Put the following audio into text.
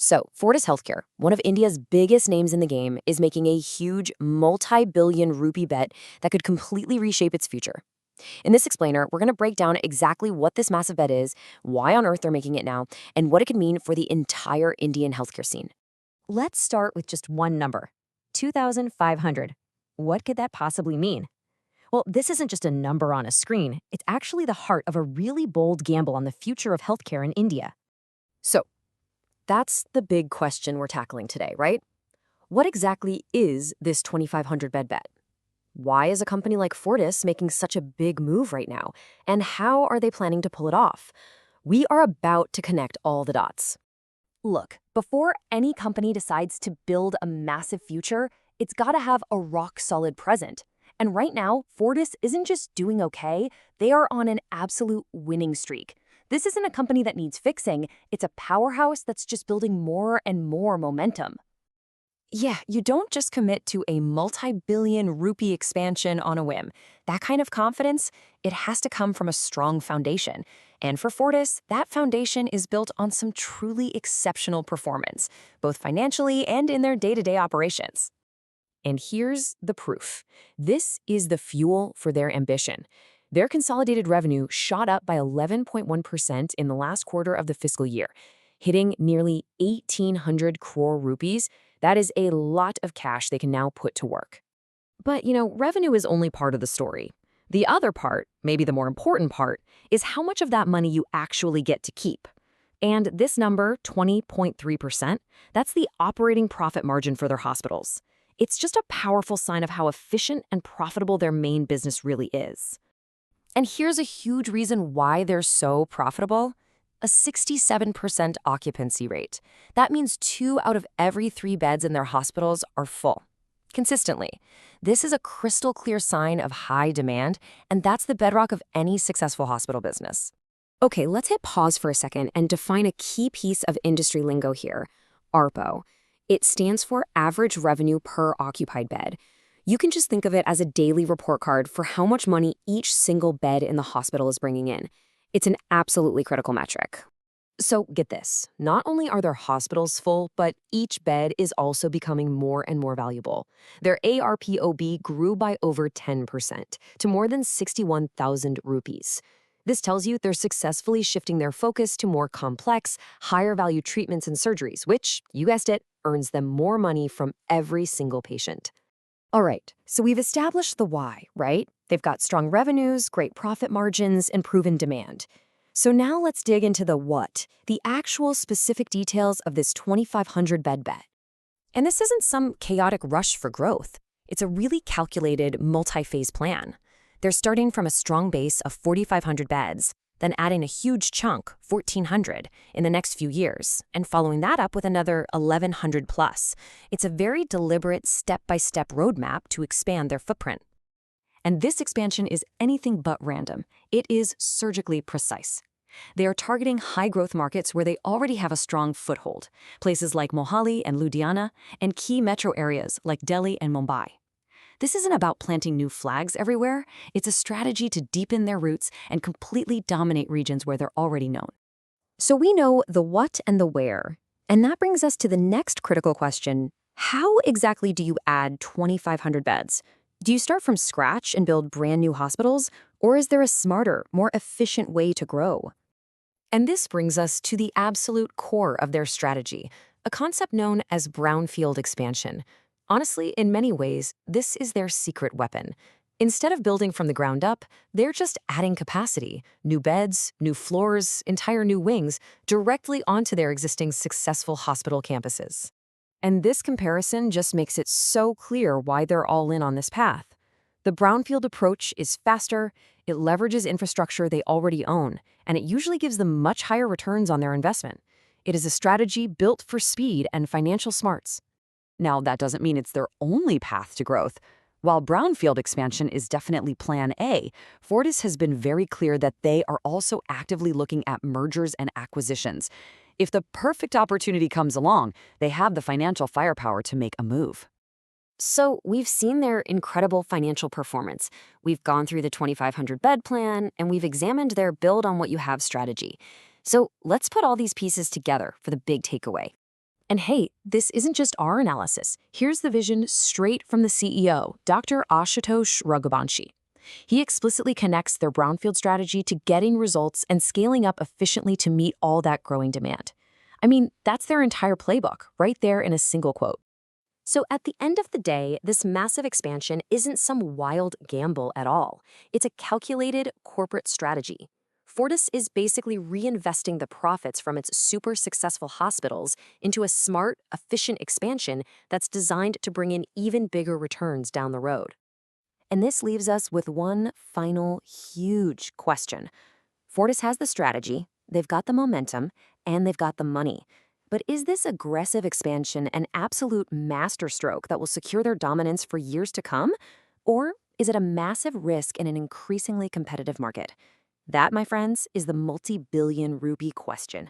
So, Fortis Healthcare, one of India's biggest names in the game, is making a huge multi-billion rupee bet that could completely reshape its future. In this explainer, we're going to break down exactly what this massive bet is, why on earth they're making it now, and what it could mean for the entire Indian healthcare scene. Let's start with just one number, 2,500. What could that possibly mean? Well, this isn't just a number on a screen. It's actually the heart of a really bold gamble on the future of healthcare in India. So, that's the big question we're tackling today, right? What exactly is this 2,500 bed bet? Why is a company like Fortis making such a big move right now? And how are they planning to pull it off? We are about to connect all the dots. Look, before any company decides to build a massive future, it's got to have a rock-solid present. And right now, Fortis isn't just doing okay, they are on an absolute winning streak. This isn't a company that needs fixing, it's a powerhouse that's just building more and more momentum. Yeah, you don't just commit to a multi-billion rupee expansion on a whim. That kind of confidence, it has to come from a strong foundation. And for Fortis, that foundation is built on some truly exceptional performance, both financially and in their day-to-day operations. And here's the proof. This is the fuel for their ambition. Their consolidated revenue shot up by 11.1% in the last quarter of the fiscal year, hitting nearly 1,800 crore rupees. That is a lot of cash they can now put to work. But, revenue is only part of the story. The other part, maybe the more important part, is how much of that money you actually get to keep. And this number, 20.3%, that's the operating profit margin for their hospitals. It's just a powerful sign of how efficient and profitable their main business really is. And here's a huge reason why they're so profitable. A 67% occupancy rate. That means 2 out of every 3 beds in their hospitals are full. Consistently. This is a crystal clear sign of high demand, and that's the bedrock of any successful hospital business. Okay, let's hit pause for a second and define a key piece of industry lingo here, ARPO. It stands for Average Revenue Per Occupied Bed. You can just think of it as a daily report card for how much money each single bed in the hospital is bringing in. It's an absolutely critical metric. So get this, not only are their hospitals full, but each bed is also becoming more and more valuable. Their ARPOB grew by over 10% to more than 61,000 rupees. This tells you they're successfully shifting their focus to more complex, higher value treatments and surgeries, which, you guessed it, earns them more money from every single patient. All right, so we've established the why, right? They've got strong revenues, great profit margins, and proven demand. So now let's dig into the what, the actual specific details of this 2,500 bed bet. And this isn't some chaotic rush for growth. It's a really calculated, multi-phase plan. They're starting from a strong base of 4,500 beds, then adding a huge chunk, 1,400, in the next few years, and following that up with another 1,100 plus. It's a very deliberate step-by-step roadmap to expand their footprint. And this expansion is anything but random. It is surgically precise. They are targeting high-growth markets where they already have a strong foothold, places like Mohali and Ludhiana, and key metro areas like Delhi and Mumbai. This isn't about planting new flags everywhere. It's a strategy to deepen their roots and completely dominate regions where they're already known. So we know the what and the where. And that brings us to the next critical question. How exactly do you add 2,500 beds? Do you start from scratch and build brand new hospitals? Or is there a smarter, more efficient way to grow? And this brings us to the absolute core of their strategy, a concept known as brownfield expansion. Honestly, in many ways, this is their secret weapon. Instead of building from the ground up, they're just adding capacity, new beds, new floors, entire new wings, directly onto their existing successful hospital campuses. And this comparison just makes it so clear why they're all in on this path. The brownfield approach is faster, it leverages infrastructure they already own, and it usually gives them much higher returns on their investment. It is a strategy built for speed and financial smarts. Now, that doesn't mean it's their only path to growth. While brownfield expansion is definitely plan A, Fortis has been very clear that they are also actively looking at mergers and acquisitions. If the perfect opportunity comes along, they have the financial firepower to make a move. So we've seen their incredible financial performance. We've gone through the 2,500 bed plan, and we've examined their build on what you have strategy. So let's put all these pieces together for the big takeaway. And hey, this isn't just our analysis. Here's the vision straight from the CEO, Dr. Ashutosh Raghuvanshi. He explicitly connects their brownfield strategy to getting results and scaling up efficiently to meet all that growing demand. I mean, that's their entire playbook, right there in a single quote. So at the end of the day, this massive expansion isn't some wild gamble at all. It's a calculated corporate strategy. Fortis is basically reinvesting the profits from its super successful hospitals into a smart, efficient expansion that's designed to bring in even bigger returns down the road. And this leaves us with one final huge question. Fortis has the strategy, they've got the momentum, and they've got the money. But is this aggressive expansion an absolute masterstroke that will secure their dominance for years to come? Or is it a massive risk in an increasingly competitive market? That, my friends, is the multi-billion rupee question.